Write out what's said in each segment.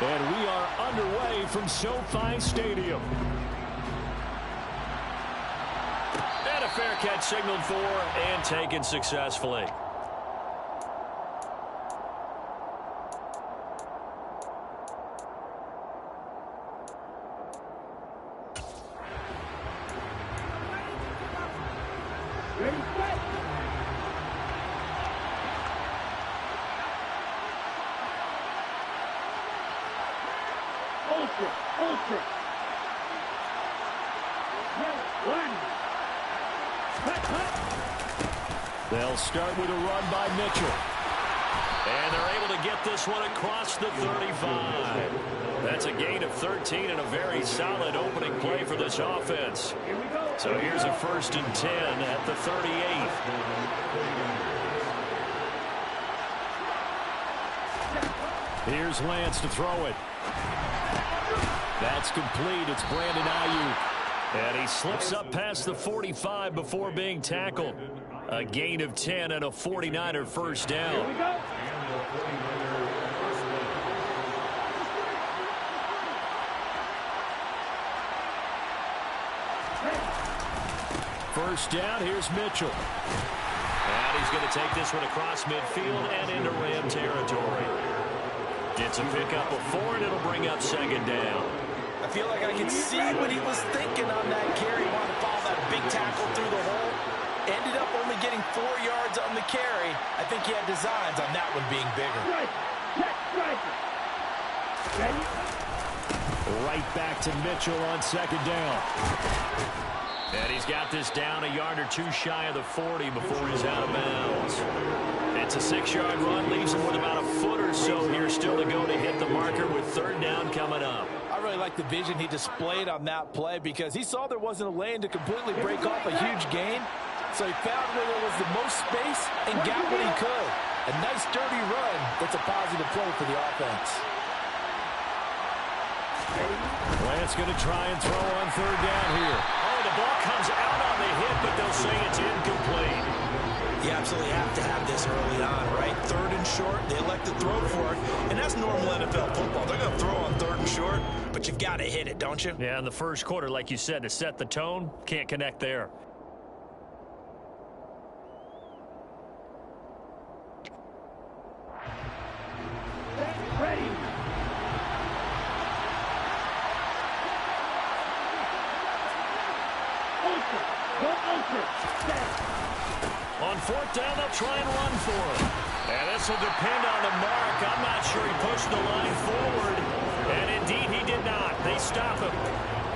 And we are underway from SoFi Stadium. And a fair catch signaled for and taken successfully. They'll start with a run by Mitchell. And they're able to get this one across the 35. That's a gain of 13 and a very solid opening play for this offense. So here's a 1st and 10 at the 38. Here's Lance to throw it. That's complete. It's Brandon Ayuk. And he slips up past the 45 before being tackled. A gain of 10 and a 49er first down. First down, here's Mitchell. And he's going to take this one across midfield and into Ram territory. Gets a pickup of 4, and it'll bring up 2nd down. I feel like I can see what he was thinking on that carry. He wanted to follow that big tackle through the hole. Ended up only getting 4 yards on the carry. I think he had designs on that one being bigger. Right back to Mitchell on 2nd down. And he's got this down a yard or 2 shy of the 40 before he's out of bounds. It's a 6-yard run, leaves him with about a foot or so here still to go to hit the marker with 3rd down coming up. I really like the vision he displayed on that play because he saw there wasn't a lane to completely break off a huge gain. So he found where there was the most space and got what he could. A nice, dirty run. That's a positive play for the offense. Lance going to try and throw on 3rd down here. Oh, the ball comes out on the hit, but they'll say it's incomplete. You absolutely have to have this early on, right? 3rd and short, they elect to throw for it, and that's normal NFL football. They're going to throw on 3rd and short, but you've got to hit it, don't you? Yeah, in the first quarter, like you said, to set the tone, can't connect there. On 4th down, they'll try and run for it. And this will depend on the mark. I'm not sure he pushed the line forward. And indeed, he did not. They stop him.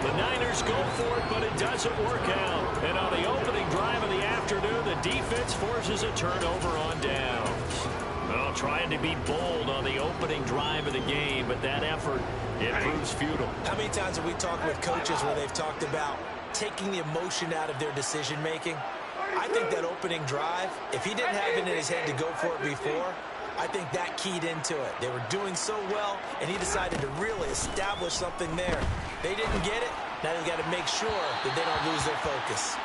The Niners go for it, but it doesn't work out. And on the opening drive of the afternoon, the defense forces a turnover on downs. Well, trying to be bold on the opening drive of the game, but that effort, it proves futile. How many times have we talked with coaches where they've talked about taking the emotion out of their decision-making? I think that opening drive, if he didn't have it in his head to go for it before, I think that keyed into it. They were doing so well, and he decided to really establish something there. They didn't get it. Now they've got to make sure that they don't lose their focus.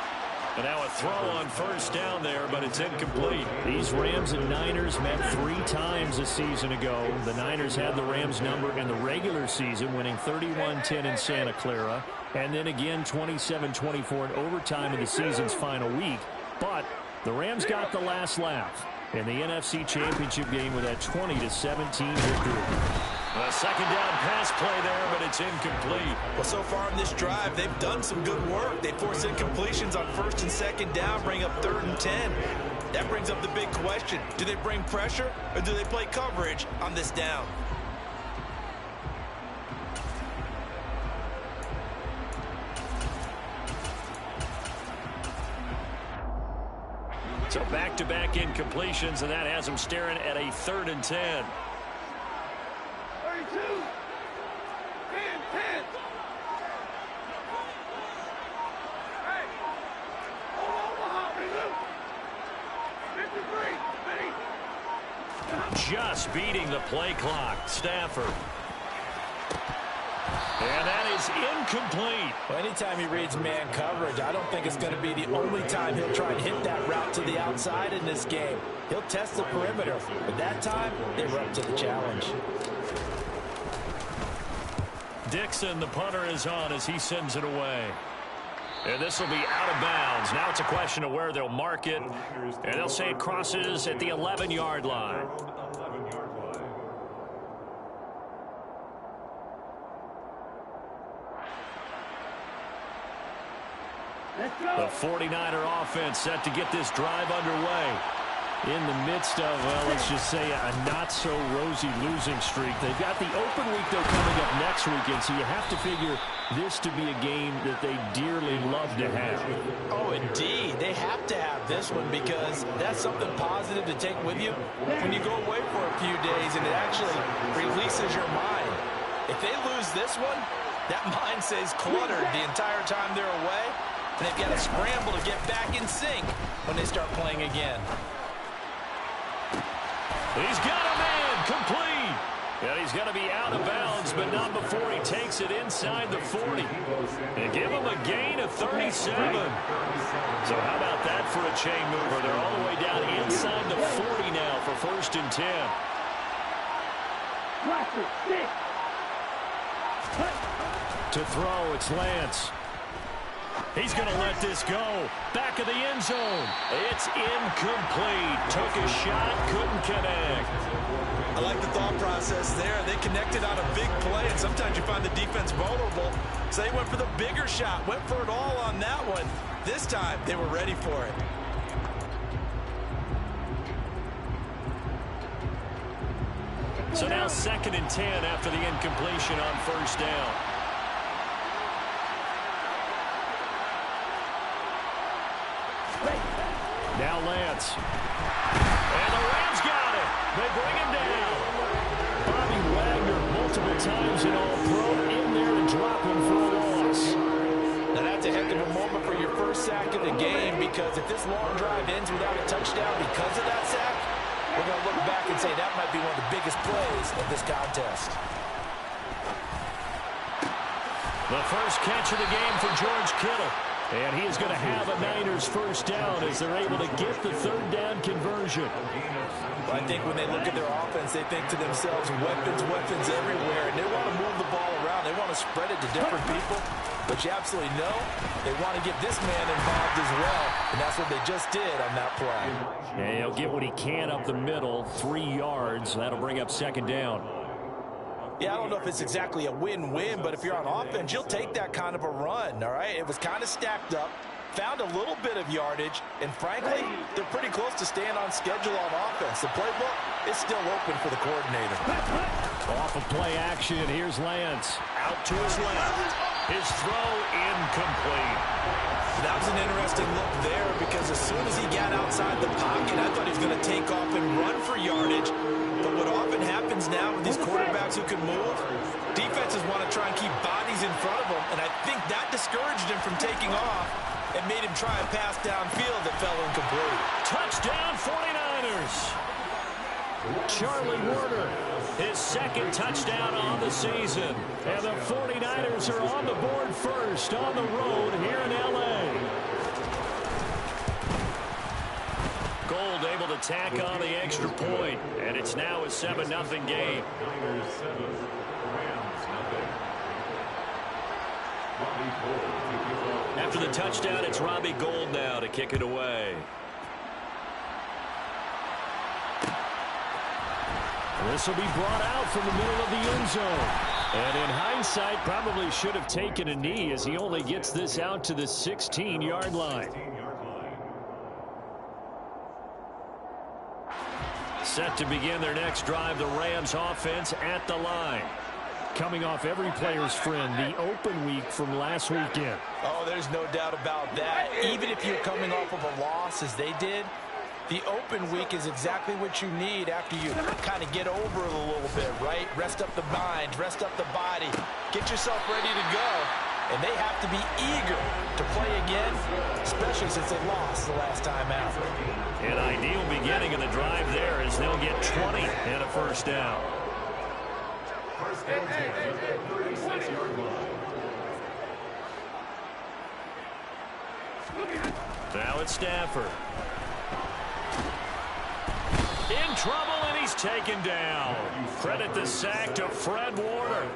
And now a throw on 1st down there, but it's incomplete. These Rams and Niners met 3 times a season ago. The Niners had the Rams number in the regular season, winning 31-10 in Santa Clara, and then again 27-24 in overtime in the season's final week. But the Rams got the last laugh in the NFC Championship game with that 20-17 victory. A 2nd down pass play there, but it's incomplete. Well, so far in this drive, they've done some good work. They force incompletions on 1st and 2nd down, bring up 3rd and 10. That brings up the big question. Do they bring pressure, or do they play coverage on this down? So back-to-back incompletions, and that has them staring at a 3rd and 10. 32, 10, 10. Hey, just beating the play clock. Stafford. And that is incomplete. Well, anytime he reads man coverage, I don't think it's going to be the only time he'll try and hit that route to the outside in this game. He'll test the perimeter, but that time they were up to the challenge. Dixon, the punter, is on as he sends it away. And this will be out of bounds. Now it's a question of where they'll mark it. And they'll say it crosses at the 11-yard line. The 49er offense set to get this drive underway. In the midst of, well, let's just say a not-so-rosy losing streak. They've got the open week, though, coming up next weekend, so you have to figure this to be a game that they dearly love to have. Oh, indeed. They have to have this one because that's something positive to take with you when you go away for a few days, and it actually releases your mind. If they lose this one, that mind stays cluttered the entire time they're away, and they've got to scramble to get back in sync when they start playing again. He's got a man complete. And he's going to be out of bounds, but not before he takes it inside the 40. And give him a gain of 37. So how about that for a chain mover? They're all the way down inside the 40 now for 1st and 10. To throw, it's Lance. He's going to let this go. Back of the end zone. It's incomplete. Took a shot, couldn't connect. I like the thought process there. They connected on a big play, and sometimes you find the defense vulnerable. So they went for the bigger shot, went for it all on that one. This time, they were ready for it. So now 2nd and 10 after the incompletion on 1st down. Now Lance. And the Rams got it. They bring him down. Bobby Wagner multiple times in All-Pro in there to drop him for a loss. Now that's a heck of a moment for your first sack of the game, because if this long drive ends without a touchdown because of that sack, we're going to look back and say that might be one of the biggest plays of this contest. The first catch of the game for George Kittle. And he is going to have a Niners first down as they're able to get the 3rd down conversion. I think when they look at their offense, they think to themselves, weapons, weapons everywhere. And they want to move the ball around. They want to spread it to different people. But you absolutely know they want to get this man involved as well. And that's what they just did on that play. And he'll get what he can up the middle, 3 yards. That'll bring up 2nd down. Yeah, I don't know if it's exactly a win-win, but if you're on offense, you'll take that kind of a run, all right? It was kind of stacked up, found a little bit of yardage, and frankly, they're pretty close to staying on schedule on offense. The playbook is still open for the coordinator. Off of play action, here's Lance. Out to his left. His throw incomplete. That was an interesting look there, because as soon as he got outside the pocket, I thought he was going to take off and run for yardage. But what often happens now with these quarterbacks who can move, defenses want to try and keep bodies in front of them, and I think that discouraged him from taking off and made him try and pass downfield that fell incomplete. Touchdown 49ers. Charlie Warner, his 2nd touchdown on the season. And the 49ers are on the board first on the road here in L.A. Gold able to tack on the extra point, and it's now a 7-0 game. After the touchdown, it's Robbie Gould now to kick it away. This will be brought out from the middle of the end zone. And in hindsight, probably should have taken a knee as he only gets this out to the 16-yard line. Set to begin their next drive, the Rams offense at the line. Coming off every player's friend, the open week from last weekend. Oh, there's no doubt about that. Even if you're coming off of a loss as they did, the open week is exactly what you need after you kind of get over it a little bit, right? Rest up the mind, rest up the body, get yourself ready to go. And they have to be eager to play again, especially since they lost the last time out. An ideal beginning of the drive there as they'll get 20 and a first down. Now it's Stafford. In trouble, and he's taken down. Credit the sack to Fred Warner.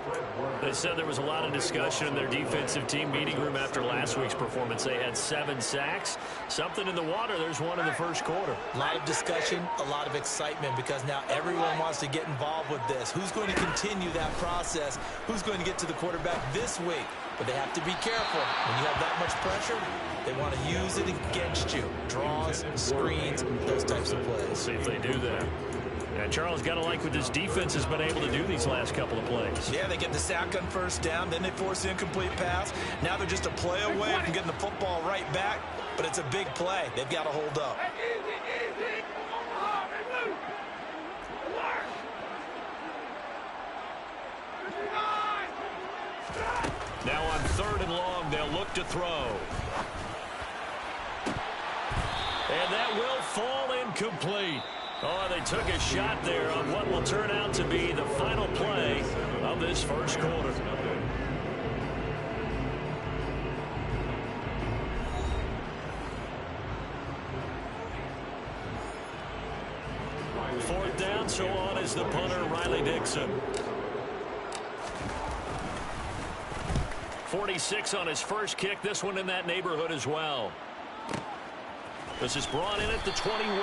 They said there was a lot of discussion in their defensive team meeting room after last week's performance. They had 7 sacks. Something in the water. There's one in the first quarter. A lot of discussion, a lot of excitement, because now everyone wants to get involved with this. Who's going to continue that process? Who's going to get to the quarterback this week? But they have to be careful. When you have that much pressure, they want to use it against you. Draws, screens, those types of plays. Let's see if they do that. And Charles, got to like what this defense has been able to do these last couple of plays. Yeah, they get the sack on first down, then they force the incomplete pass. Now they're just a play away from getting the football right back, but it's a big play. They've got to hold up. Now on 3rd and long, they'll look to throw. And that will fall incomplete. Oh, they took a shot there on what will turn out to be the final play of this first quarter. Fourth down, so on is the punter, Riley Dixon. 46 on his first kick. This one in that neighborhood as well. This is brought in at the 21.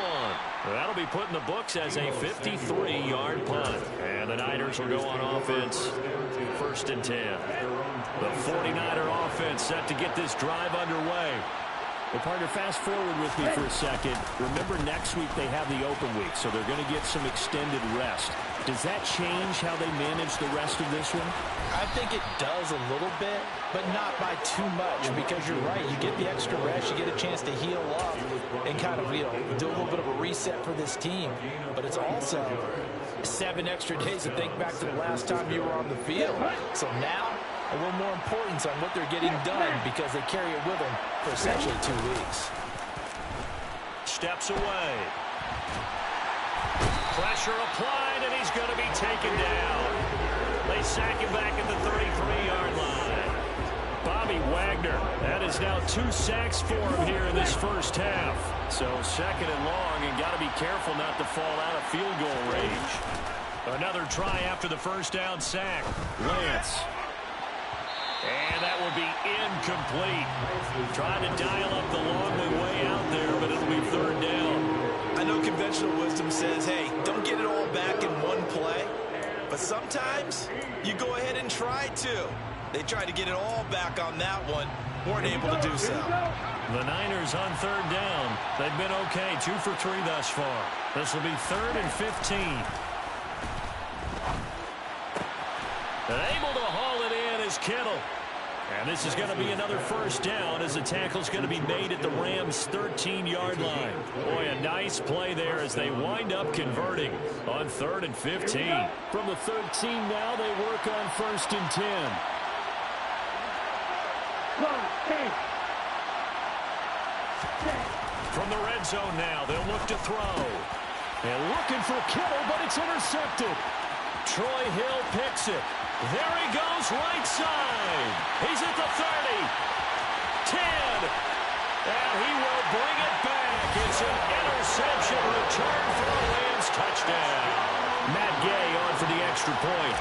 That'll be put in the books as a 53-yard punt. And the Niners will go on offense, 1st and 10. The 49er offense set to get this drive underway. Well, partner, fast forward with me for a second. Remember, next week they have the open week, so they're going to get some extended rest. Does that change how they manage the rest of this one? I think it does a little bit, but not by too much, because you're right. You get the extra rest, you get a chance to heal up and kind of, do a little bit of a reset for this team. But it's also 7 extra days to think back to the last time you were on the field. So now, a little more importance on what they're getting done, because they carry it with them for essentially 2 weeks. Steps away. Pressure applied, and he's going to be taken down. They sack him back at the 33-yard line. Bobby Wagner, that is now 2 sacks for him here in this first half. So 2nd and long, and got to be careful not to fall out of field goal range. Another try after the first down sack. Lance. And that will be incomplete. Trying to dial up the long way out there, but it'll be 3rd down. I know conventional wisdom says, hey, don't get it all back in one play. But sometimes you go ahead and try to. They tried to get it all back on that one. Weren't able to do so. The Niners on 3rd down. They've been okay. 2 for 3 thus far. This will be 3rd and 15. And able to haul it in is Kittle. And this is going to be another first down, as the tackle's going to be made at the Rams' 13-yard line. Boy, a nice play there as they wind up converting on 3rd and 15. From the 13 now, they work on 1st and 10. From the red zone now, they'll look to throw. And looking for Kittle, but it's intercepted. Troy Hill picks it. There he goes, right side. He's at the 30. 10. And he will bring it back. It's an interception return for a Rams touchdown. Matt Gay on for the extra point.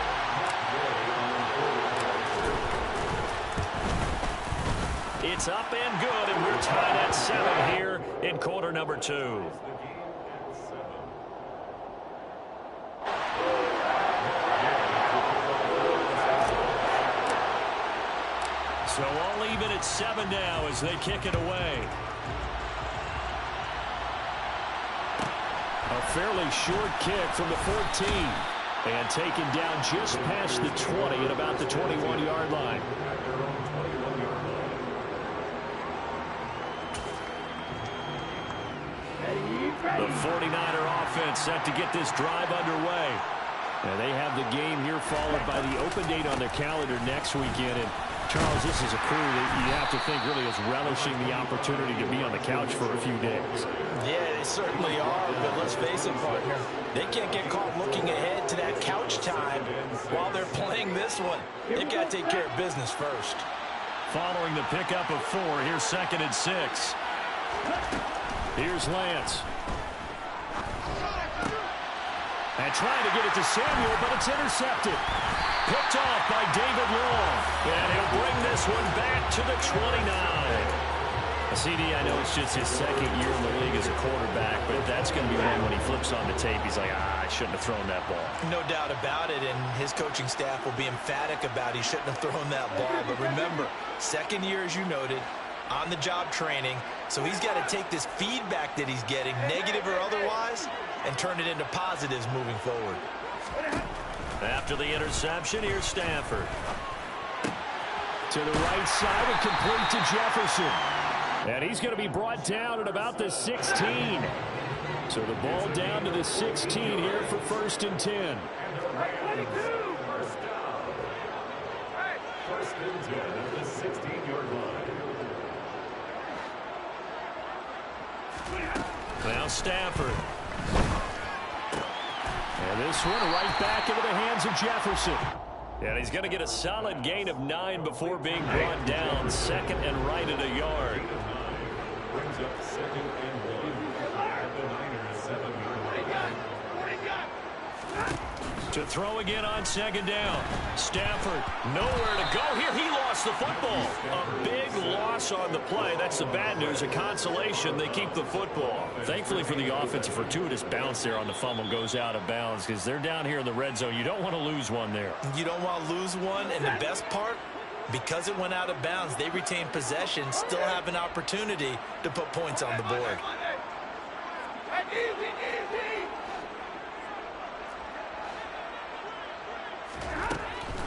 It's up and good, and we're tied at 7 here in quarter number 2. So all even at 7 now as they kick it away. A fairly short kick from the 14. And taken down just past the 20 at about the 21-yard line. The 49er offense set to get this drive underway. And they have the game here followed by the open date on their calendar next weekend. And Charles, this is a crew that you have to think really is relishing the opportunity to be on the couch for a few days. Yeah, they certainly are, but let's face it, partner. They can't get caught looking ahead to that couch time while they're playing this one. They've got to take care of business first. Following the pickup of 4, here's 2nd and 6. Here's Lance. And trying to get it to Samuel, but it's intercepted. Picked off by David Long. And he'll bring this one back to the 29. CD, I know it's just his second year in the league as a quarterback, but that's going to be one when he flips on the tape. He's like, I shouldn't have thrown that ball. No doubt about it, and his coaching staff will be emphatic about he shouldn't have thrown that ball. But remember, second year, as you noted, on-the-job training, so he's got to take this feedback that he's getting, negative or otherwise, and turn it into positives moving forward. After the interception, here's Stafford. To the right side and complete to Jefferson. And he's going to be brought down at about the 16. So the ball down to the 16 here for 1st and 10. First and 10 at the 16-yard line. Now Stafford. And this one right back into the hands of Jefferson. And he's going to get a solid gain of 9 before being brought down. 2nd and right at a yard. Brings up 2nd and 1 at the Niners 7-yard line. To throw again on 2nd down. Stafford, nowhere to go here. He lost the football. A big loss on the play. That's the bad news. A consolation, they keep the football. Thankfully for the offense, a fortuitous bounce there on the fumble goes out of bounds because they're down here in the red zone. You don't want to lose one there. You don't want to lose one, and the best part, because it went out of bounds, they retain possession, still have an opportunity to put points on the board.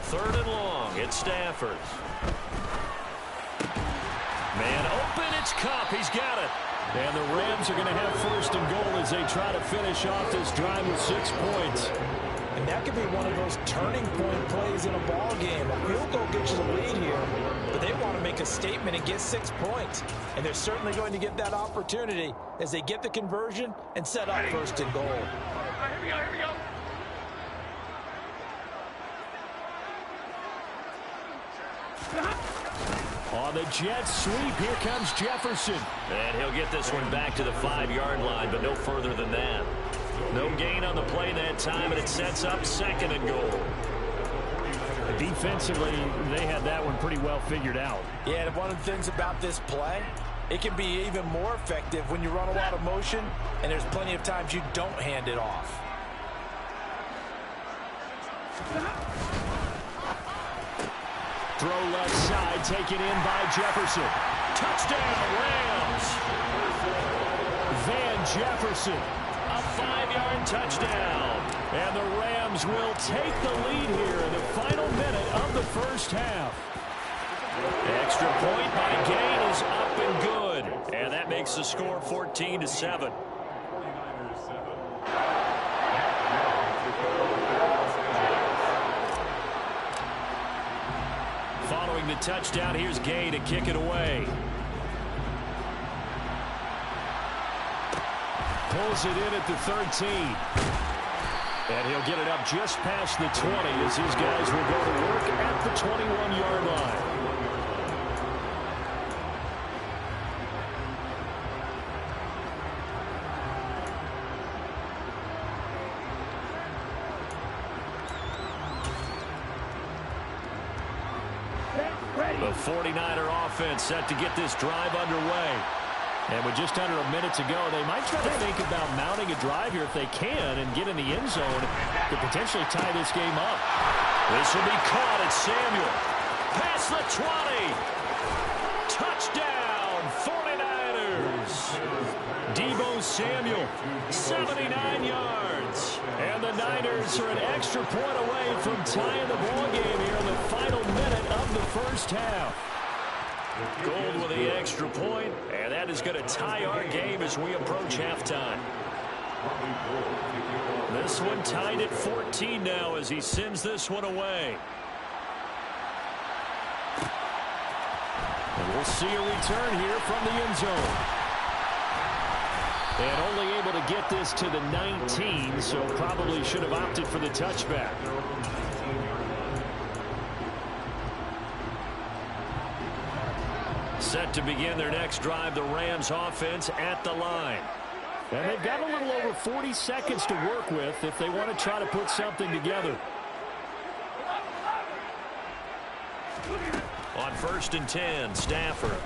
Third and long. It's Stafford. Man open. It's Kupp. He's got it. And the Rams are going to have 1st and goal as they try to finish off this drive with 6 points. And that could be one of those turning point plays in a ball game. A field goal gets you the lead here, but they want to make a statement and get 6 points. And they're certainly going to get that opportunity as they get the conversion and set up 1st and goal. Here we go. On the jet sweep, here comes Jefferson. And he'll get this one back to the 5-yard line, but no further than that. No gain on the play that time, and it sets up 2nd and goal. Defensively, they had that one pretty well figured out. Yeah, and one of the things about this play, it can be even more effective when you run a lot of motion, and there's plenty of times you don't hand it off. Throw left side, taken in by Jefferson. Touchdown, Rams! Van Jefferson, a 5-yard touchdown. And the Rams will take the lead here in the final minute of the 1st half. Extra point by Gain is up and good. And that makes the score 14-7. Following the touchdown, here's Gay to kick it away. Pulls it in at the 13. And he'll get it up just past the 20 as his guys will go to work at the 21-yard line. The 49er offense set to get this drive underway. And with just under a minute to go, they might try to think about mounting a drive here if they can and get in the end zone to potentially tie this game up. This will be caught at Samuel. Past the 20. Touchdown, 49ers. Deebo Samuel, 79 yards. And the Niners are an extra point away from tying the ball game here in the final minute of the 1st half. Gold with the extra point, and that is going to tie our game as we approach halftime. This one tied at 14 now as he sends this one away. And we'll see a return here from the end zone. And only able to get this to the 19, so probably should have opted for the touchback. Set to begin their next drive, the Rams offense at the line. And they've got a little over 40 seconds to work with if they want to try to put something together. On 1st and 10, Stafford.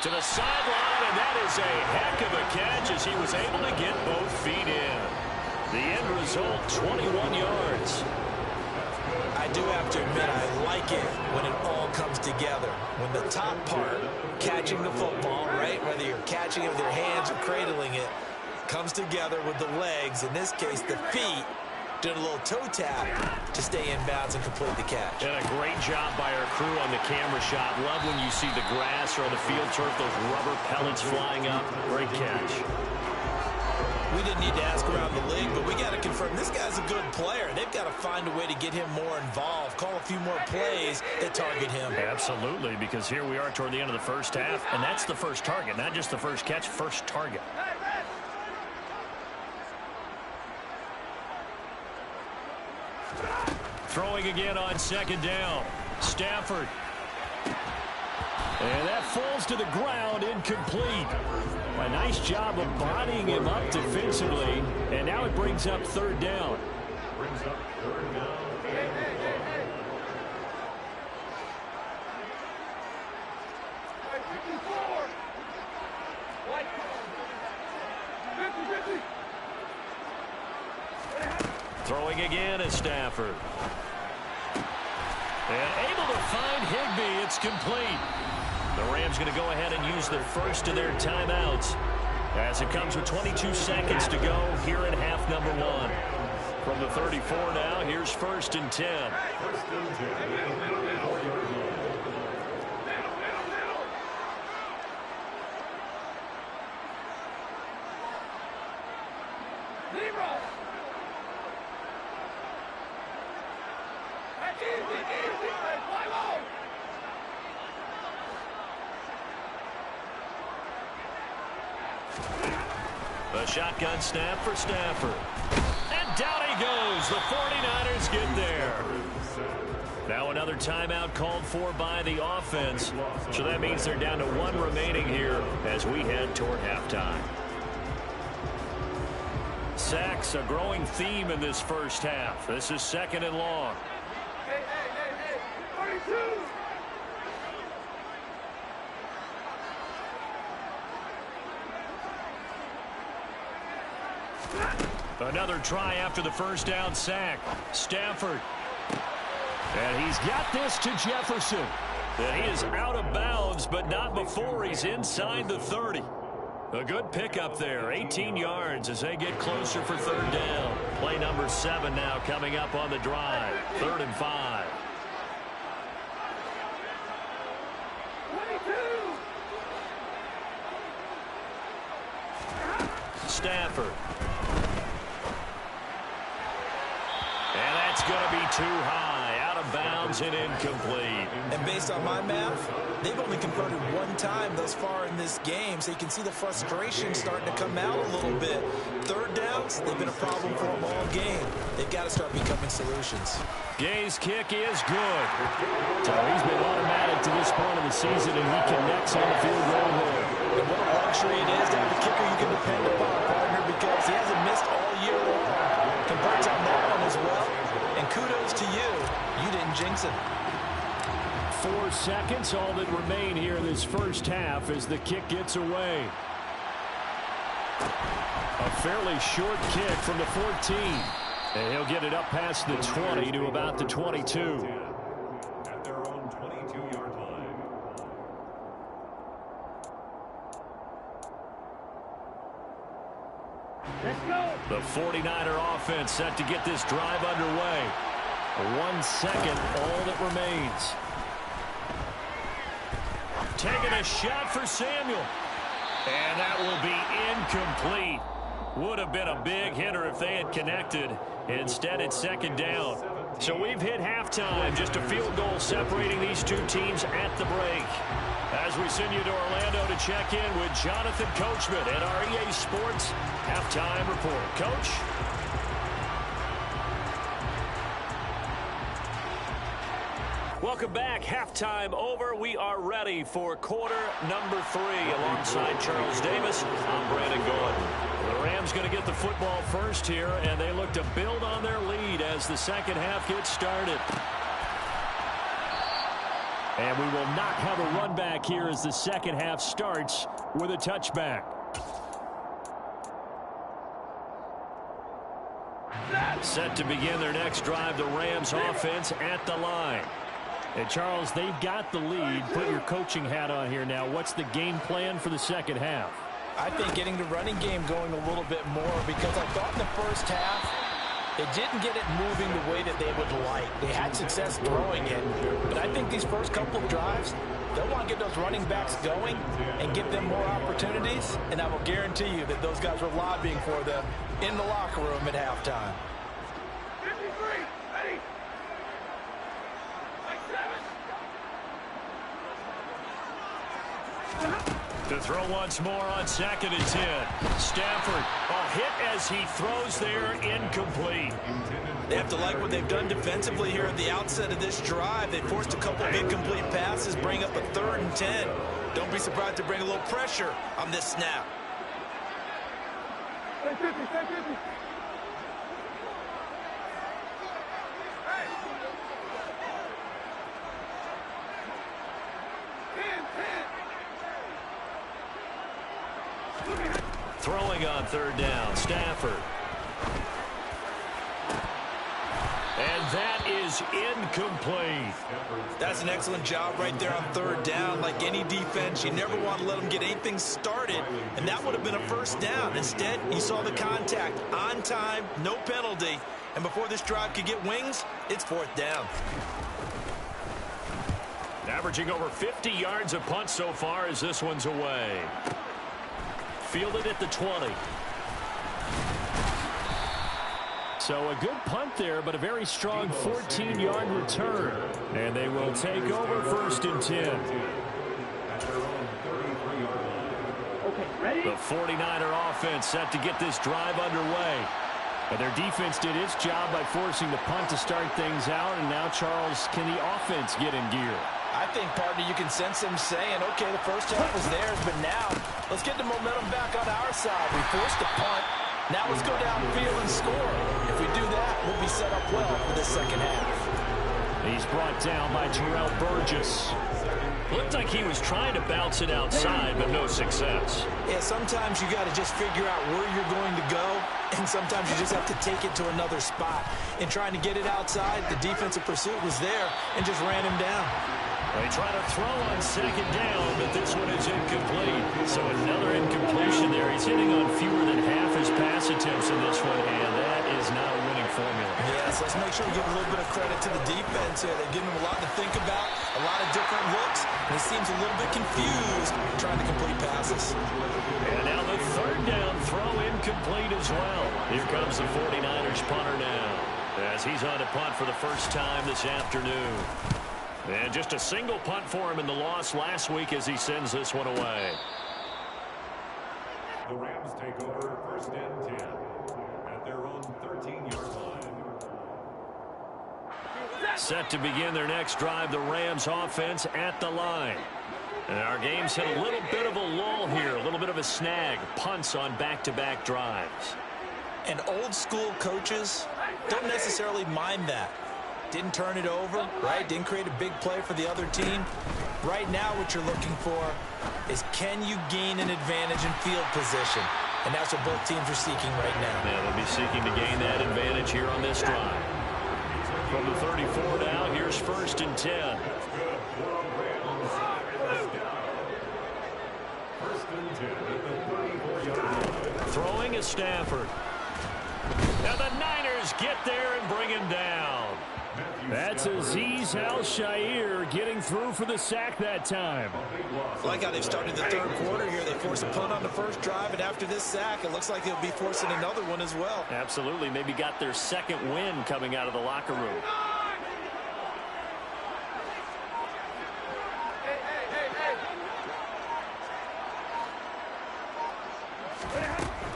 To the sideline, and that is a heck of a catch as he was able to get both feet in. The end result, 21 yards. I do have to admit, I like it when it all comes together. When the top part, catching the football, right, whether you're catching it with your hands or cradling it, comes together with the legs, in this case the feet, did a little toe tap to stay in bounds and complete the catch. And a great job by our crew on the camera shot. Love when you see the grass or on the field turf, those rubber pellets flying up. Great catch. We didn't need to ask around the league, but we got to confirm this guy's a good player. They've got to find a way to get him more involved, call a few more plays that target him. Absolutely, because here we are toward the end of the first half, and that's the first target, not just the first catch, first target. Throwing again on 2nd down. Stafford. And that falls to the ground, incomplete. A nice job of bodying him up defensively, and now it brings up 3rd down. Brings up 3rd down. Throwing again is Stafford. And able to find Higbee. It's complete. The Rams going to go ahead and use the first of their timeouts as it comes with 22 seconds to go here in half number 1. From the 34 now, here's 1st and 10. 1st and 10. 4-yard line. A shotgun snap for Stafford. And down he goes. The 49ers get there. Now another timeout called for by the offense. So that means they're down to 1 remaining here as we head toward halftime. Sacks, a growing theme in this first half. This is 2nd and long. Another try after the first down sack. Stafford. And he's got this to Jefferson. And he is out of bounds, but not before he's inside the 30. A good pickup there. 18 yards as they get closer for 3rd down. Play number 7 now coming up on the drive. 3rd and 5. Stafford. And that's going to be too high. Out of bounds and incomplete. And based on my math, they've only converted 1 time thus far in this game, so you can see the frustration starting to come out a little bit. 3rd downs, they've been a problem for them all game. They've got to start becoming solutions. Gay's kick is good. So he's been automatic to this point of the season, and he connects on the field goal there. And what a luxury it is to have a kicker you can depend upon, partner, because he hasn't missed all year long. Converts on that one as well. And kudos to you. You didn't jinx it. 4 seconds, all that remain here in this first half as the kick gets away. A fairly short kick from the 14. And he'll get it up past the 20 to about the 22. At their own 22-yard line. Let's go. The 49er offense set to get this drive underway. 1 second, all that remains. Taking a shot for Samuel. And that will be incomplete. Would have been a big hitter if they had connected. Instead, it's 2nd down. So we've hit halftime. Just a field goal separating these two teams at the break. As we send you to Orlando to check in with Jonathan Coachman at our EA Sports Halftime Report. Coach? Welcome back. Halftime over. We are ready for quarter number 3. Alongside Charles Davis, I'm Brandon Gordon. The Rams going to get the football first here, and they look to build on their lead as the second half gets started. And we will not have a run back here as the second half starts with a touchback. Set to begin their next drive, the Rams offense at the line. And Charles, they've got the lead. Put your coaching hat on here now. What's the game plan for the second half? I think getting the running game going a little bit more, because I thought in the first half they didn't get it moving the way that they would like. They had success throwing it, but I think these first couple of drives, they'll want to get those running backs going and give them more opportunities, and I will guarantee you that those guys were lobbying for them in the locker room at halftime. To throw once more on 2nd and 10. Stafford, a hit as he throws there, incomplete. They have to like what they've done defensively here at the outset of this drive. They forced a couple of incomplete passes, bring up a 3rd and 10. Don't be surprised to bring a little pressure on this snap. Throwing on 3rd down, Stafford. And that is incomplete. That's an excellent job right there on 3rd down. Like any defense, you never want to let them get anything started, and that would have been a 1st down. Instead, you saw the contact on time, no penalty, and before this drive could get wings, it's 4th down. Averaging over 50 yards a punt so far as this one's away. Fielded at the 20. So a good punt there, but a very strong 14-yard return. And they will take over 1st and 10. The 49er offense set to get this drive underway. And their defense did its job by forcing the punt to start things out. And now, Charles, can the offense get in gear? I think, partner, you can sense them saying, okay, the first half was theirs, but now let's get the momentum back on our side. We forced a punt. Now let's go downfield and score. If we do that, we'll be set up well for the second half. He's brought down by Terrell Burgess. Looked like he was trying to bounce it outside, but no success. Yeah, sometimes you got to just figure out where you're going to go, and sometimes you just have to take it to another spot. In trying to get it outside, the defensive pursuit was there and just ran him down. They try to throw on 2nd down, but this one is incomplete. So another incompletion there. He's hitting on fewer than half his pass attempts in this one, and that is not a winning formula. Yes, let's make sure we give a little bit of credit to the defense here. They're giving him a lot to think about, a lot of different looks, and he seems a little bit confused trying to complete passes. And now the 3rd down throw incomplete as well. Here comes the 49ers punter now, as he's on to punt for the first time this afternoon. And just a single punt for him in the loss last week as he sends this one away. The Rams take over 1st and 10 at their own 13-yard line. Set to begin their next drive, the Rams offense at the line. And our game's hit a little bit of a lull here, a little bit of a snag. Punts on back-to-back drives. And old school coaches don't necessarily mind that. Didn't turn it over, right? Didn't create a big play for the other team. Right now what you're looking for is, can you gain an advantage in field position? And that's what both teams are seeking right now. Yeah, they'll be seeking to gain that advantage here on this drive. From the 34 now, here's 1st and 10. Throwing is Stafford. Now the Niners get there and bring him down. That's Azeez Al-Shaair getting through for the sack that time. I like how they've started the 3rd quarter here. They forced a punt on the first drive, and after this sack, it looks like they'll be forcing another one as well. Absolutely. Maybe got their 2nd win coming out of the locker room.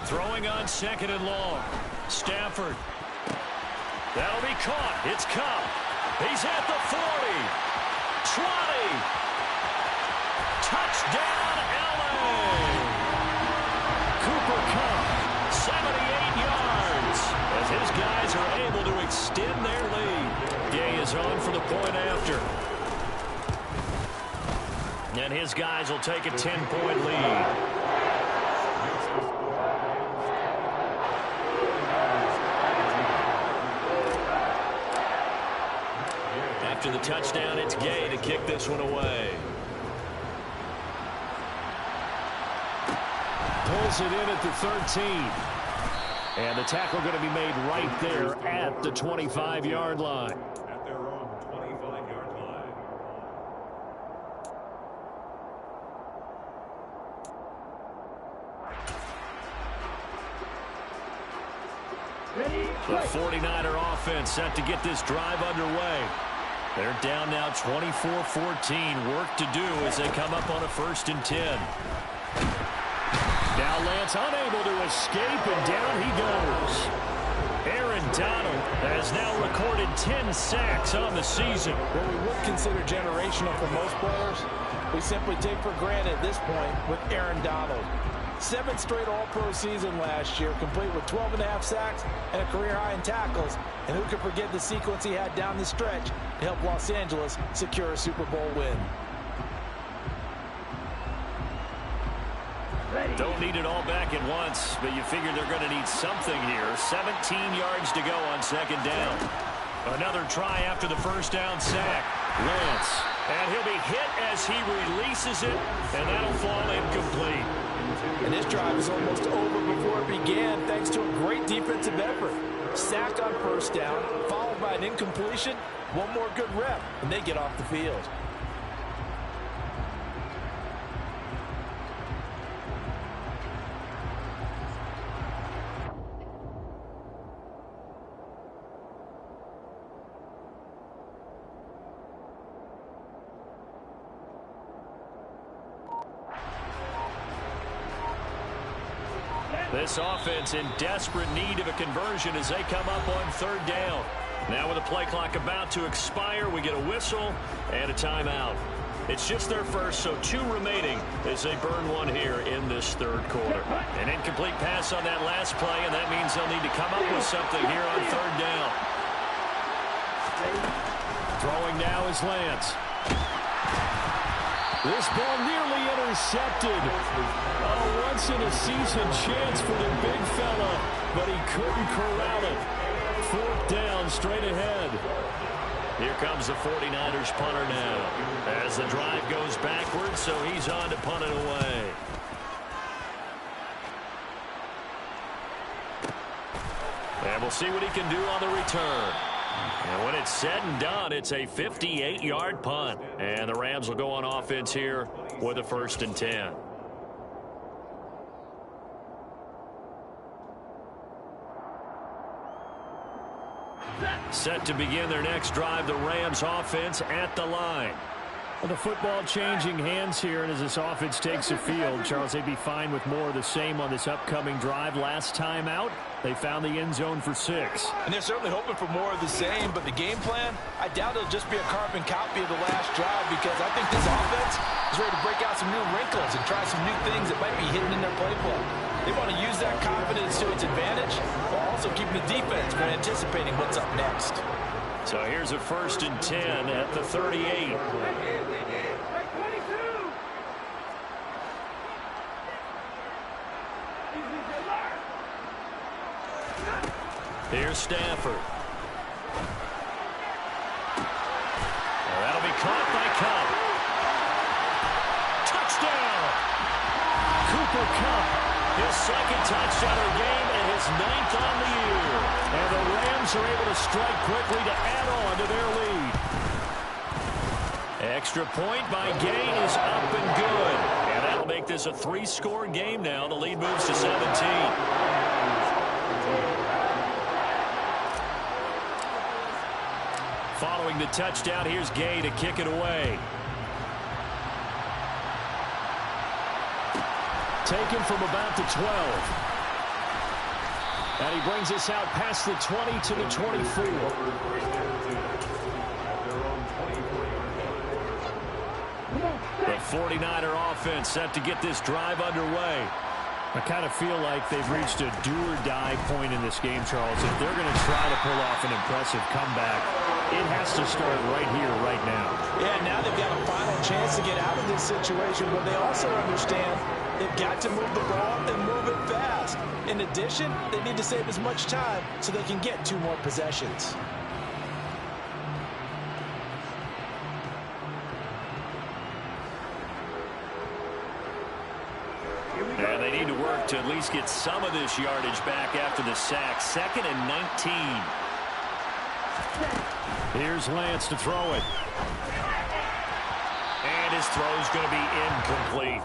Throwing on 2nd and long. Stafford. That'll be caught. It's Cobb. He's at the 40. 20. Touchdown, LA. Cooper Kupp, 78 yards. As his guys are able to extend their lead. Gay is on for the point after. And his guys will take a 10-point lead. After the touchdown, it's Gay to kick this one away. Pulls it in at the 13. And the tackle going to be made right there at the 25-yard line. At their own 25-yard line. The 49er offense set to get this drive underway. They're down now 24-14. Work to do as they come up on a 1st and 10. Now Lance unable to escape, and down he goes. Aaron Donald has now recorded 10 sacks on the season. What we would consider generational for most players, we simply take for granted at this point with Aaron Donald. 7 straight All-Pro season last year, complete with 12.5 sacks and a career high in tackles. And who could forget the sequence he had down the stretch to help Los Angeles secure a Super Bowl win. Don't need it all back at once, but you figure they're going to need something here. 17 yards to go on 2nd down. Another try after the 1st down sack. Lance. And he'll be hit as he releases it, and that'll fall incomplete. And this drive is almost over before it began, thanks to a great defensive effort. Sack on 1st down, followed by an incompletion. One more good rep, and they get off the field. This offense in desperate need of a conversion as they come up on 3rd down. Now with the play clock about to expire, we get a whistle and a timeout. It's just their first, so 2 remaining as they burn one here in this 3rd quarter. An incomplete pass on that last play, and that means they'll need to come up with something here on 3rd down. Throwing now is Lance. This ball nearly intercepted. A once-in-a-season chance for the big fella, but he couldn't corral it. 4th down, straight ahead. Here comes the 49ers punter now. As the drive goes backwards, so he's on to punt it away. And we'll see what he can do on the return. And when it's said and done, it's a 58-yard punt. And the Rams will go on offense here with a 1st and 10. Set to begin their next drive, the Rams offense at the line. Well, the football changing hands here, and as this offense takes the field, Charles, they'd be fine with more of the same on this upcoming drive. Last time out, they found the end zone for 6. And they're certainly hoping for more of the same, but the game plan, I doubt it'll just be a carbon copy of the last drive, because I think this offense is ready to break out some new wrinkles and try some new things that might be hidden in their playbook. They want to use that confidence to its advantage, while also keeping the defense from anticipating what's up next. So here's a 1st and 10 at the 38. Here's Stafford. Well, that'll be caught by Kupp. Touchdown! Cooper Kupp, his 2nd touchdown of the game and his 9th on the year. And the Rams are able to strike quickly to add on to their lead. Extra point by Gay is up and good. And that'll make this a 3-score game now. The lead moves to 17. Following the touchdown, here's Gay to kick it away. Taken from about the 12. And he brings us out past the 20 to the 24. 49er offense set to get this drive underway. I kind of feel like they've reached a do-or-die point in this game, Charles. If they're going to try to pull off an impressive comeback, it has to start right here, right now. Yeah, now they've got a final chance to get out of this situation, but they also understand they've got to move the ball and move it fast. In addition, they need to save as much time so they can get 2 more possessions. And they need to work to at least get some of this yardage back after the sack. 2nd and 19. Here's Lance to throw it. And his throw's going to be incomplete.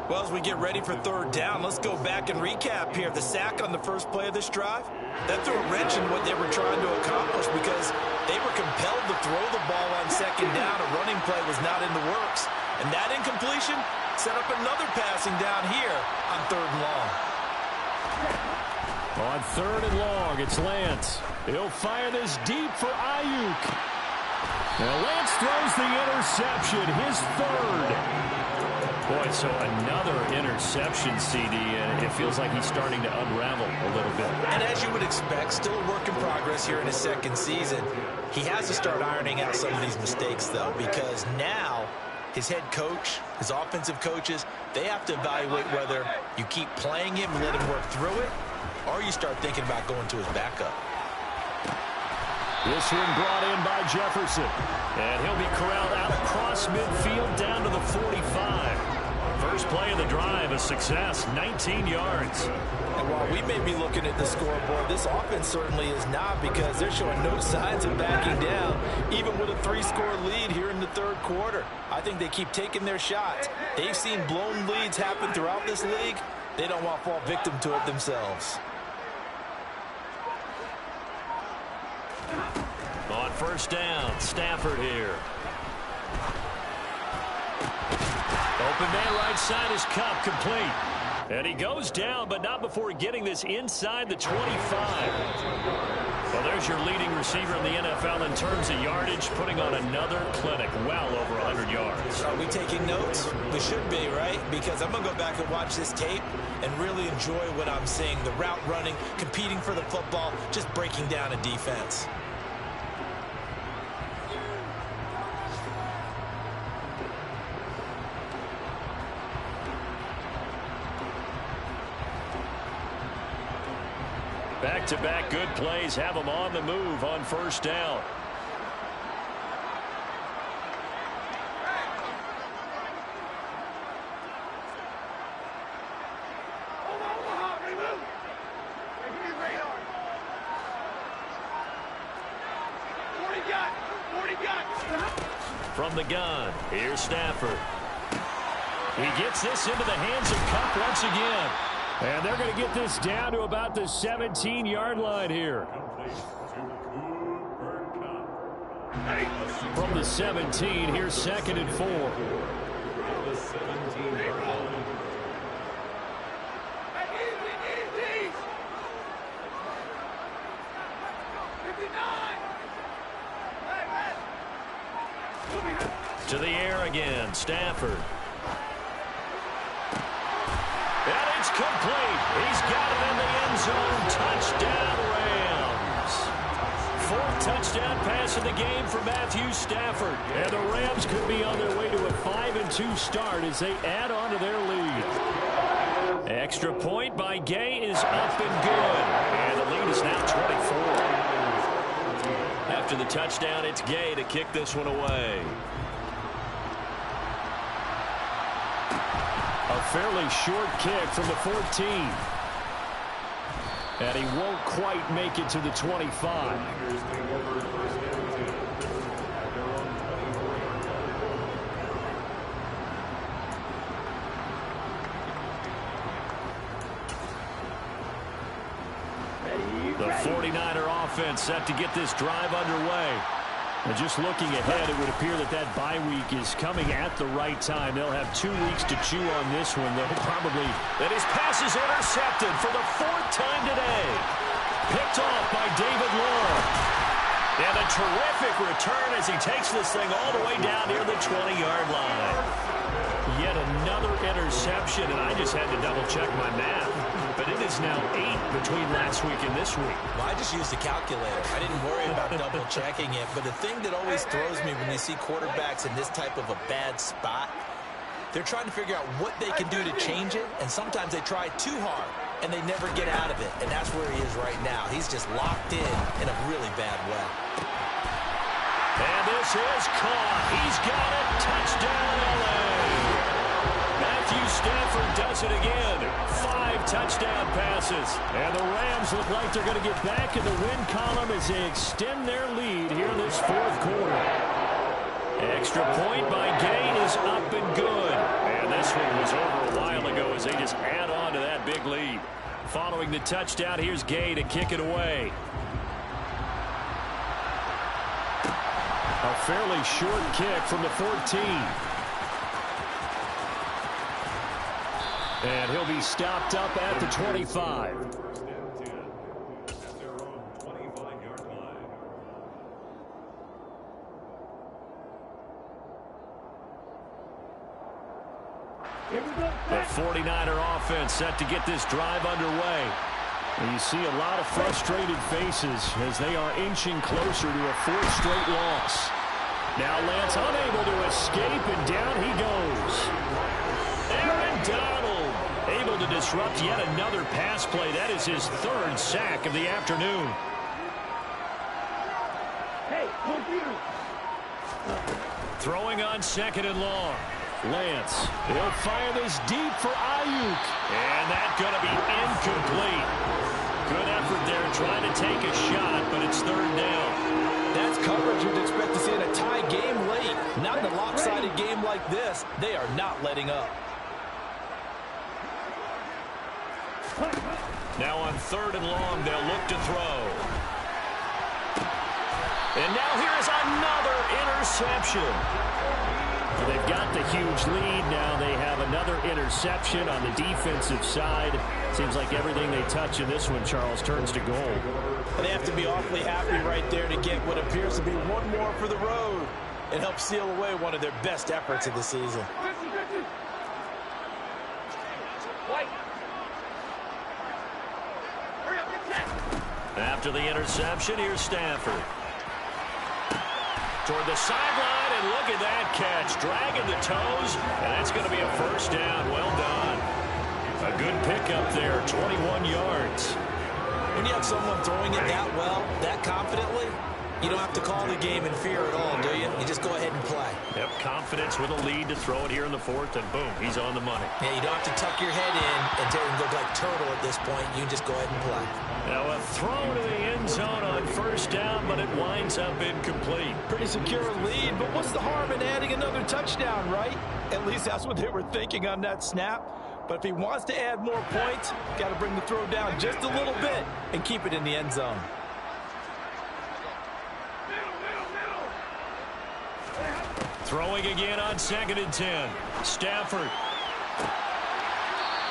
Well, as we get ready for 3rd down, let's go back and recap here. The sack on the first play of this drive, that threw a wrench in what they were trying to accomplish because they were compelled to throw the ball on 2nd down. A running play was not in the works. And that incompletion set up another passing down here on 3rd and long. On 3rd and long, it's Lance. He'll fire this deep for Ayuk. Now Lance throws the interception, his 3rd. Boy, so another interception, CD, and it feels like he's starting to unravel a little bit. And as you would expect, still a work in progress here in his 2nd season. He has to start ironing out some of these mistakes, though, because now his head coach, his offensive coaches, they have to evaluate whether you keep playing him and let him work through it, or you start thinking about going to his backup. This one brought in by Jefferson. And he'll be corralled out across midfield down to the 45. First play of the drive, a success, 19 yards. And while we may be looking at the scoreboard, this offense certainly is not, because they're showing no signs of backing down, even with a 3-score lead here in the 3rd quarter. I think they keep taking their shots. They've seen blown leads happen throughout this league. They don't want to fall victim to it themselves. On 1st down, Stafford here. Open man right side is Cup, complete. And he goes down, but not before getting this inside the 25. Well, there's your leading receiver in the NFL in terms of yardage, putting on another clinic, well over 100 yards. Are we taking notes? We should be, right? Because I'm going to go back and watch this tape and really enjoy what I'm seeing. The route running, competing for the football, just breaking down a defense. Back-to-back good plays have them on the move on 1st down. From the gun, here's Stafford. He gets this into the hands of Cup once again. And they're going to get this down to about the 17-yard line here. From the 17, here's 2nd and 4. To the air again, Stafford. And it's complete. He's got it in the end zone. Touchdown, Rams. 4th touchdown pass of the game for Matthew Stafford. And the Rams could be on their way to a 5-2 start as they add on to their lead. Extra point by Gay is up and good. And the lead is now 24. After the touchdown, it's Gay to kick this one away. A fairly short kick from the 14. And he won't quite make it to the 25. The 49er offense set to get this drive underway. And just looking ahead, it would appear that that bye week is coming at the right time. They'll have 2 weeks to chew on this one. They'll probably... And his pass is intercepted for the 4th time today. Picked off by David Long. And a terrific return as he takes this thing all the way down near the 20-yard line. Yet another interception, and I just had to double-check my math. But it is now 8 between last week and this week. Well, I just used the calculator. I didn't worry about double-checking it. But the thing that always throws me when you see quarterbacks in this type of a bad spot, they're trying to figure out what they can do to change it, and sometimes they try too hard, and they never get out of it. And that's where he is right now. He's just locked in a really bad way. And this is caught. He's got it. Touchdown, L.A. Matthew Stafford does it again. 5 touchdown passes. And the Rams look like they're going to get back in the win column as they extend their lead here in this fourth quarter. Extra point by Gay is up and good. And this one was over a while ago as they just add on to that big lead. Following the touchdown, here's Gay to kick it away. A fairly short kick from the 14. And he'll be stopped up at the 25. The 49er offense set to get this drive underway. And you see a lot of frustrated faces as they are inching closer to a 4th straight loss. Now Lance unable to escape, and down he goes. Aaron Donald able to disrupt yet another pass play. That is his 3rd sack of the afternoon. Throwing on 2nd and long. Lance, he'll fire this deep for Ayuk. And that's going to be incomplete. Good effort there trying to take a shot, but it's 3rd down. That's coverage you'd expect to see in a tie game late. Not in a lopsided game like this. They are not letting up. Now on 3rd and long, they'll look to throw. And now here's another interception. They've got the huge lead. Now they have another interception on the defensive side. Seems like everything they touch in this one, Charles, turns to gold. They have to be awfully happy right there to get what appears to be one more for the road. It helps seal away one of their best efforts of the season. After the interception, here's Stafford. Toward the sideline, and look at that catch. Dragging the toes, and that's going to be a 1st down. Well done. A good pickup there, 21 yards. When you have someone throwing it that well, that confidently, you don't have to call the game in fear at all, do you? You just go ahead and play. Yep, confidence with a lead to throw it here in the 4th, and boom, he's on the money. Yeah, you don't have to tuck your head in and look like turtle at this point. You just go ahead and play. Now a throw to the end zone on 1st down, but it winds up incomplete. Pretty secure lead, but what's the harm in adding another touchdown, right? At least that's what they were thinking on that snap. But if he wants to add more points, got to bring the throw down just a little bit and keep it in the end zone. Throwing again on 2nd and 10. Stafford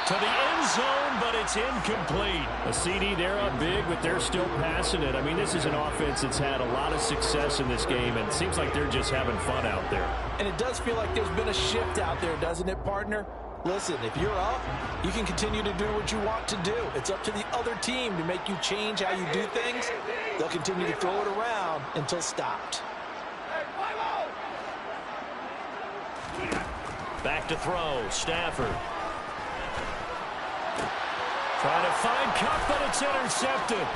to the end zone, but it's incomplete. A CD, they're up big, but they're still passing it. I mean, this is an offense that's had a lot of success in this game, and it seems like they're just having fun out there. And it does feel like there's been a shift out there, doesn't it, partner? Listen, if you're up, you can continue to do what you want to do. It's up to the other team to make you change how you do things. They'll continue to throw it around until stopped. Back to throw, Stafford. Trying to find Cup, but it's intercepted.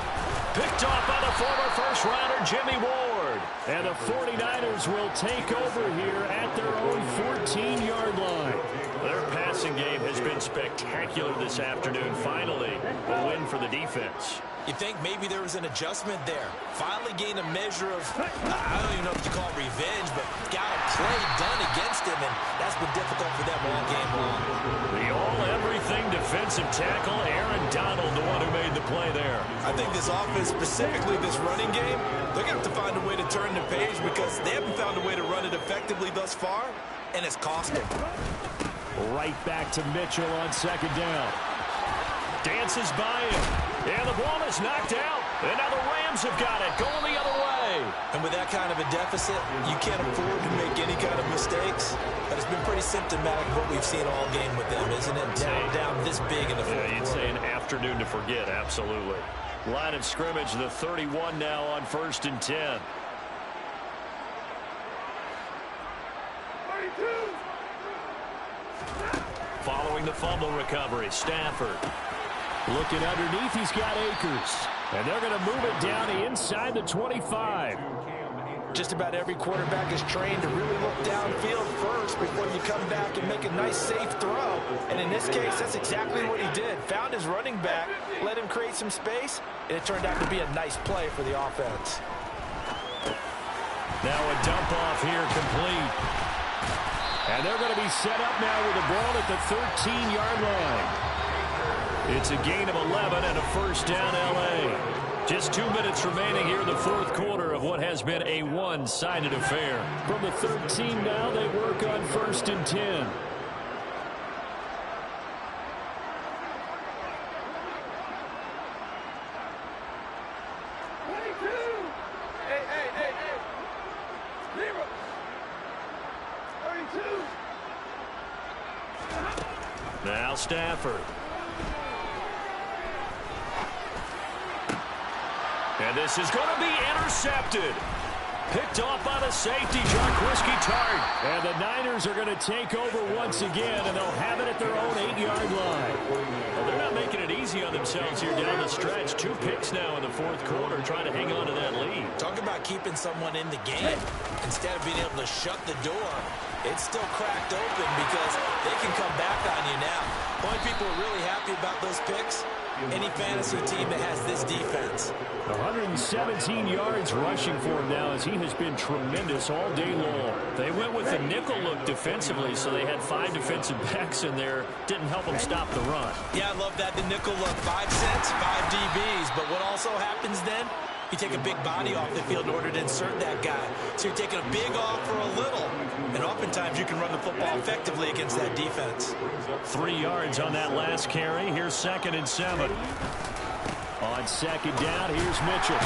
Picked off by the former first-rounder, Jimmy Ward. And the 49ers will take over here at their own 14-yard line. Their passing game has been spectacular this afternoon. Finally, a win for the defense. You think maybe there was an adjustment there. Finally gained a measure of, I don't even know if you call it revenge, but got a play done against him, and that's been difficult for them all game long. The all-everything defensive tackle, Aaron Donald, the one who made the play there. I think this offense, specifically this running game, they're going to have to find a way to turn the page because they haven't found a way to run it effectively thus far, and it's cost them. Right back to Mitchell on 2nd down. Dances by him. And the ball is knocked out. And now the Rams have got it. Going the other way. And with that kind of a deficit, you can't afford to make any kind of mistakes. But it's been pretty symptomatic of what we've seen all game with them, isn't it? Down this big in the fourth quarter. You'd say an afternoon to forget, absolutely. Line of scrimmage, the 31 now on 1st and 10. Following the fumble recovery, Stafford. Looking underneath, he's got Akers. And they're going to move it down inside the 25. Just about every quarterback is trained to really look downfield first before you come back and make a nice, safe throw. And in this case, that's exactly what he did. Found his running back, let him create some space, and it turned out to be a nice play for the offense. Now a dump off here complete. And they're going to be set up now with the ball at the 13-yard line. It's a gain of 11 and a first down, L.A. Just 2 minutes remaining here in the fourth quarter of what has been a one-sided affair. From the 13 now, they work on 1st and 10. Now Stafford. And this is going to be intercepted. Picked off by the safety, Jarquiski Tart. And the Niners are going to take over once again, and they'll have it at their own 8-yard line. Well, they're not making it easy on themselves here down the stretch. 2 picks now in the fourth quarter, trying to hang on to that lead. Talk about keeping someone in the game. Instead of being able to shut the door, it's still cracked open because they can come back on you now. Only people are really happy about those picks, any fantasy team that has this defense. 117 yards rushing for him now as he has been tremendous all day long. They went with the nickel look defensively, so they had 5 defensive backs in there. Didn't help them stop the run. Yeah, I love that. The nickel look, 5 cents, 5 DBs. But what also happens then? You take a big body off the field in order to insert that guy. So you're taking a big off for a little. And oftentimes you can run the football effectively against that defense. 3 yards on that last carry. Here's 2nd and 7. On 2nd down, here's Mitchell.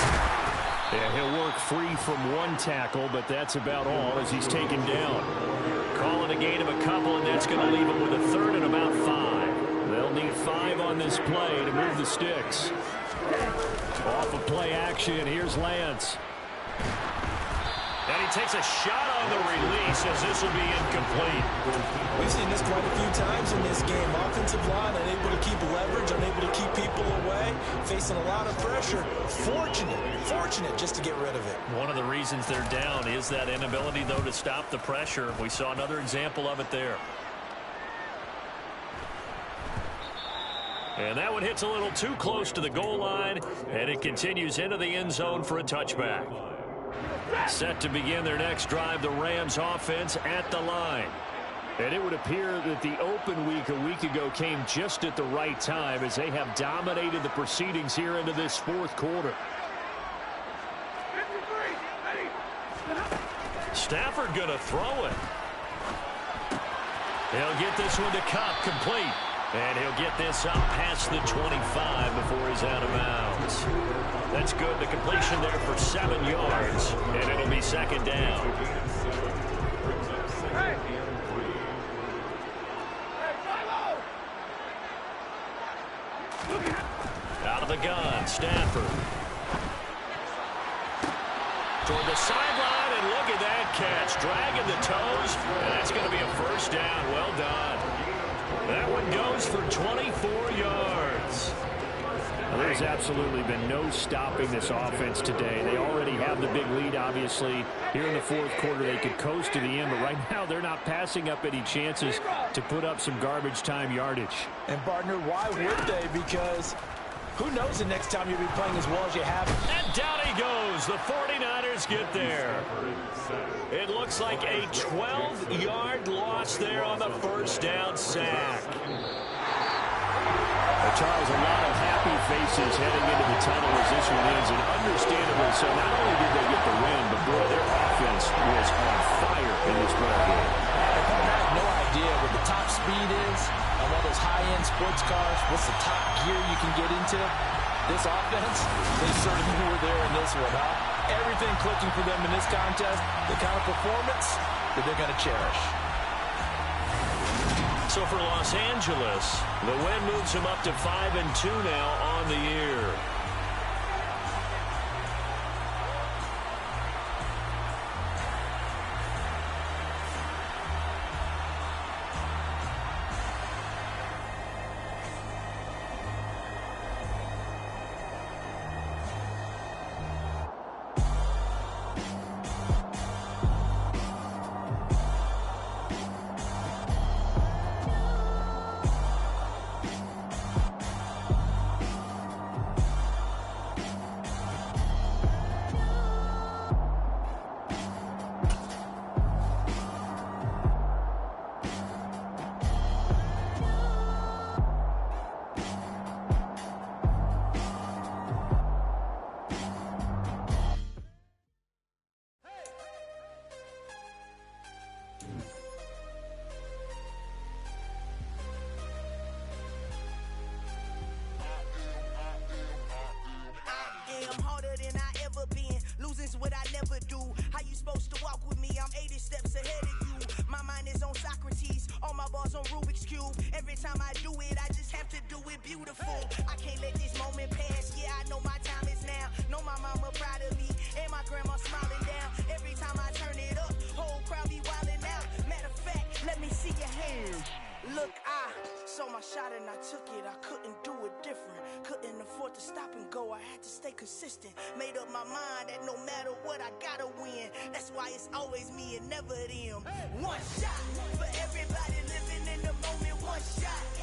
And he'll work free from one tackle, but that's about all as he's taken down. Calling a gain of a couple, and that's going to leave him with a 3rd and about 5. They'll need 5 on this play to move the sticks. Off of play action, here's Lance. And he takes a shot on the release as this will be incomplete. We've seen this quite a few times in this game. Offensive line unable to keep leverage, unable to keep people away, facing a lot of pressure. Fortunate just to get rid of it. One of the reasons they're down is that inability, though, to stop the pressure. We saw another example of it there. And that one hits a little too close to the goal line, and it continues into the end zone for a touchback. Set to begin their next drive, the Rams offense at the line. And it would appear that the open week a week ago came just at the right time as they have dominated the proceedings here into this fourth quarter. Stafford going to throw it. He'll get this one to Cup, complete. And he'll get this up past the 25 before he's out of bounds. That's good. The completion there for 7 yards. And it'll be 2nd down. Out of the gun, Stafford. Toward the sideline, and look at that catch. Dragging the toes, and that's going to be a first down. Well done. That one goes for 24 yards. Well, there's absolutely been no stopping this offense today. They already have the big lead, obviously. Here in the fourth quarter, they could coast to the end, but right now they're not passing up any chances to put up some garbage time yardage. And, partner, why would they? Because who knows the next time you'll be playing as well as you have. And down he goes. The 49ers get there. It looks like a 12-yard loss there on the first down sack. Charles, a lot of happy faces heading into the tunnel as this one ends, and understandable. So not only did they get the win, but boy, their offense was on fire in this ball game. I have no idea what the top speed is on all those high-end sports cars. What's the top gear you can get into? This offense, they certainly were there in this one, huh? everything clicking for them in this contest, the kind of performance that they're going to cherish. So for Los Angeles, the win moves them up to 5-2 now on the year. What I never do. How you supposed to walk with me? I'm 80 steps ahead of you. My mind is on Socrates, all my bars on Rubik's Cube. Every time I do it, I just have to do it beautiful. I can't let this moment pass. Yeah, I know my time is now. Know my mama proud of me, and my grandma smiling down. Every time I turn it up, whole crowd be wilding out. Matter of fact, let me see your hands. Look, I saw my shot and I took it. I couldn't do it different. Couldn't afford to stop and go. I had to stay consistent. Made up my mind that no matter what, I gotta win. That's why it's always me and never them. One shot for everybody living in the moment. One shot.